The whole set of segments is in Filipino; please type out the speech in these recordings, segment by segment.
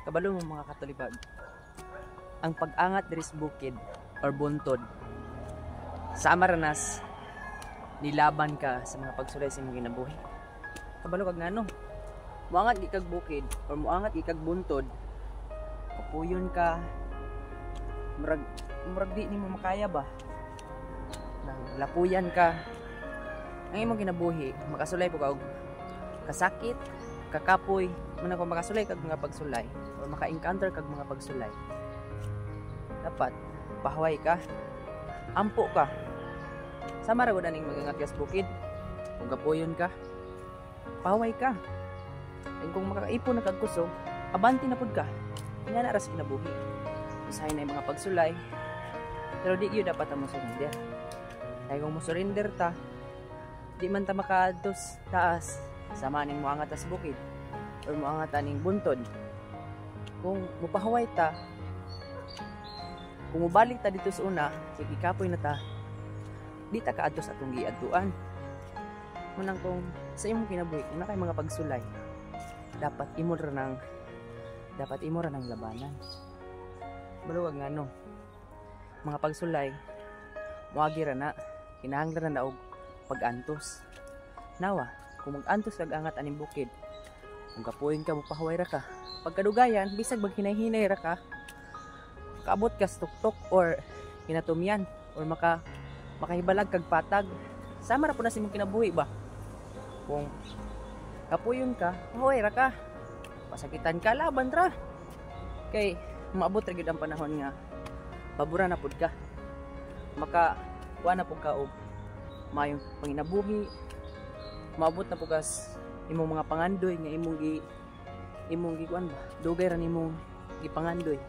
Kabalo mo mga katulibag, ang pag-angat diri sa bukid or buntod sa Amaranas, nilaban ka sa mga pagsulay sa imong kinabuhi. Kabalo kag ngano, muangat gi kag bukid or muangat gi kag buntod, papuyon ka, murag di nimo makaya ba, lapuyan ka, ang imong kinabuhi makasulay po ka og kasakit, kakapoy, man ako makasulay kag mga pagsulay or maka-encounter kag mga pagsulay. Dapat pahuway ka, ampo ka. Sama ra gud aning magangat ka sa bukid. Kung kapuyon ka, pahuway ka. And kung makaipon na kag kusog, abanti na pud ka. Nga na ra sa kinabuhi. Usahay na yung mga pagsulay. Pero di gyud dapat mo surrender. Kaya kung mo surrender ta, di man ta makaadtos taas, sama ning moangat sa bukid or moangat aning buntod. Kung mupahuway ta, kung mubalik ta dito sa una, sige kapoy na ta, di ta kaadtos atong giadtuan. Munang kung sa imong kinabuhi, na kay mga pagsulay, dapat imo ra nang labanan. Maluwag nga no, mga pagsulay, muagi ra na, kinahanglan na og pag-antos. Nawa, kung mag-antos kag angat aning bukid, kung kapuyon ka, mupahuway ra ka, pagkadugayan, bisag maghinay-hinay ra ka, kaabot ka sa tuktok or kinatumyan or makahibalag kag patag, sama ra po na sa imong kinabuhi ba. Kung kapuyon ka, pahuway ra ka, pasakitan ka, laban ra, kay maabot ra gyud ang panahon nga pabura na pud ka, kuha na pud ka og mayong panginabuhi, maabot na pud ka imong mga pangandoy nga imong gikuan ba, dugay ra nimong gipangandoy,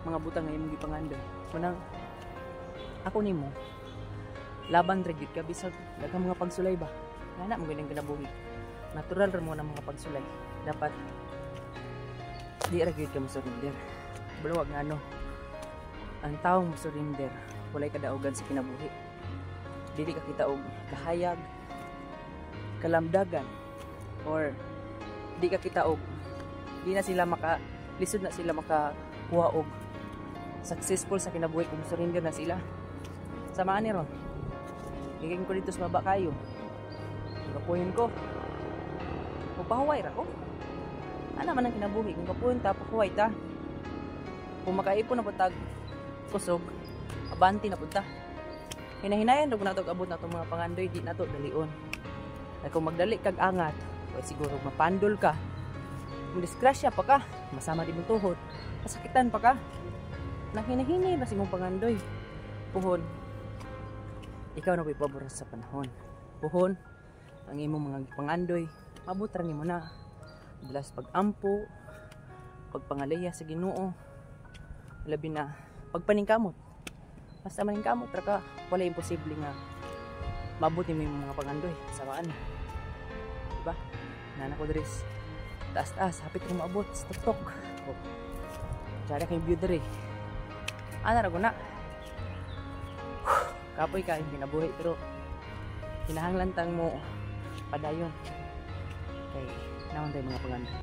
mga butang nga imong gipangandoy. Kunang ako nimo, laban ra gyud ka bisag daghang mga pagsulay ba, ana mo gining kinabuhi, natural ra mo na mga pagsulay, dapat di ra gyud ka mo surrender. Baluwag nga no, ang taong mo surrender walay kadaogan sa kinabuhi, dili ka kita og kahayag, kalamdagan, or di ka kita og di na sila lisod na sila makakuha og successful sa kinabuhi kung surrender na sila. Samaan ni ron, giging ko dito sa baba kayo, kapuhin ko, pahuway ra ko, ana man ang kinabuhi, kung kapuhin ta, pahuway ta. Kung makaipon na putag kusog, abanti na punta, hinahinayan ro na to abot na itong mga pangandoy, di na to dalion. Ay kung magdali kag angat, o siguro mapandol ka, disgrasya pa ka, masama din mong tuhod, masakitan pa ka, nahinahinay na si mong pangandoy. Puhon, ikaw na ko'y pabor sa panahon. Puhon, ang imong mga pangandoy, mabutra nimo na. Dalas pag-ampo, pagpangalaya sa Ginoo, labi na pagpaningkamot. Basta maningkamot ra ka, wala imposible nga mabuti mo yung mga pangandoy. Samaan, diba? Nana ko dres, taas-taas, hapit kong maabot sa tuktok. Diyan na kayong view dere. Ana ra ko na, kapoy ka yung kinabuhi, pero kinahanglan tang mo padayon kay naon tayo mga pangandoy.